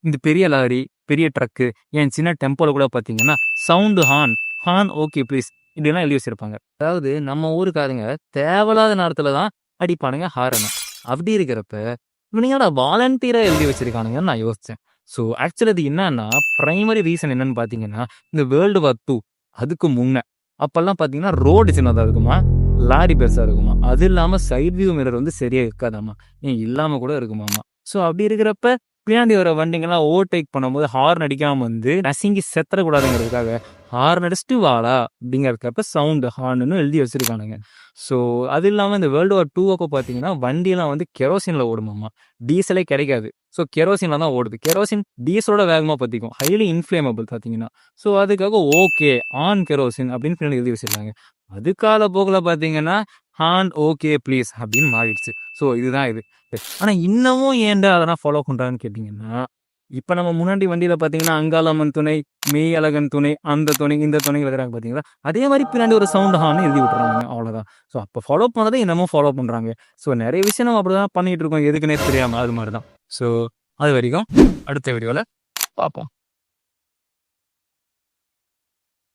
இந்த பெரிய லாரி, பெரிய ட்ரக்கு, ஏன் சின்ன டெம்போல கூட பார்த்தீங்கன்னா, sound horn, horn okay please இப்படிலாம் எழுதி வச்சிருப்பாங்க. அதாவது நம்ம ஊருக்காரங்க தேவையில்லாத நேரத்துல தான் அடிப்பானுங்க ஹாரன. அப்படி இருக்கிறப்ப, இவனுங்க வாலண்டியரா எழுதி வச்சிருக்கானுங்கன்னு நான் யோசிச்சேன். ஸோ ஆக்சுவலி அது என்னன்னா, பிரைமரி ரீசன் என்னன்னு பார்த்தீங்கன்னா, இந்த வேர்ல்டு வார் 2 அதுக்கு முன்ன. அப்பல்லாம் பார்த்தீங்கன்னா, ரோடு சின்னதா இருக்குமா, லாரி பெருசா இருக்குமா. அது இல்லாம சைட் வியூ மிரர் வந்து சரியா இருக்காதாமா. ஏன் இல்லாம கூட இருக்குமாமா. ஸோ அப்படி இருக்கிறப்ப பின்னாடி வர வண்டிங்கெல்லாம் ஓவர்டேக் பண்ணும்போது ஹார்ன் அடிக்காம வந்து நசுங்கி செத்துறக்கூடாதுங்கிறதுக்காக ஹார்ன் அடிச்சுட்டு வாடா அப்படிங்கிறதுக்கப்ப சவுண்டு ஹார்ன்னு எழுதி வச்சிருக்கானுங்க. ஸோ அது இல்லாமல் இந்த வேர்ல்டு வார் 2 அப்போ பார்த்தீங்கன்னா வண்டியெல்லாம் வந்து கெரோசினில் ஓடுமாமா. டீசலே கிடைக்காது. ஸோ கெரோசினில் தான் ஓடுது. கெரோசின் டீசலோட வேகமாக பற்றிக்கும். ஹைலி இன்ஃப்ளேமபிள் பார்த்தீங்கன்னா. ஸோ அதுக்காக ஓகே ஆன் கெரோசின் அப்படின்னு பின்னாடி எழுதி வச்சிருக்காங்க. அது கால போக்கில் பார்த்தீங்கன்னா ஹான் ஓகே ப்ளீஸ் அப்படின்னு மாறிடுச்சு. ஸோ இதுதான் இது. ஆனா இன்னமும் ஏன்டா அதெல்லாம் ஃபாலோ பண்றான்னு கேட்டீங்கன்னா, இப்ப நம்ம முன்னாடி வண்டியில பார்த்தீங்கன்னா, அங்காளம்மன் துணை, மெய் அழகன் துணை, அந்த துணை, இந்த துணை எழுதுறாங்க பார்த்தீங்களா? அதே மாரி பின்னாடி ஒரு சவுண்ட் ஹார்ன் எழுதி விட்டுறாங்க. அவ்வளோதான். ஸோ அப்ப ஃபாலோ பண்ணத இன்னமும் ஃபாலோ பண்றாங்க. ஸோ நெறைய விஷயம் நம்ம அப்படிதான் பண்ணிட்டு இருக்கோம். எதுக்குன்னே தெரியாம அது மாரி தான். ஸோ அது வரைக்கும் அடுத்த வீடியோல பார்ப்போம்.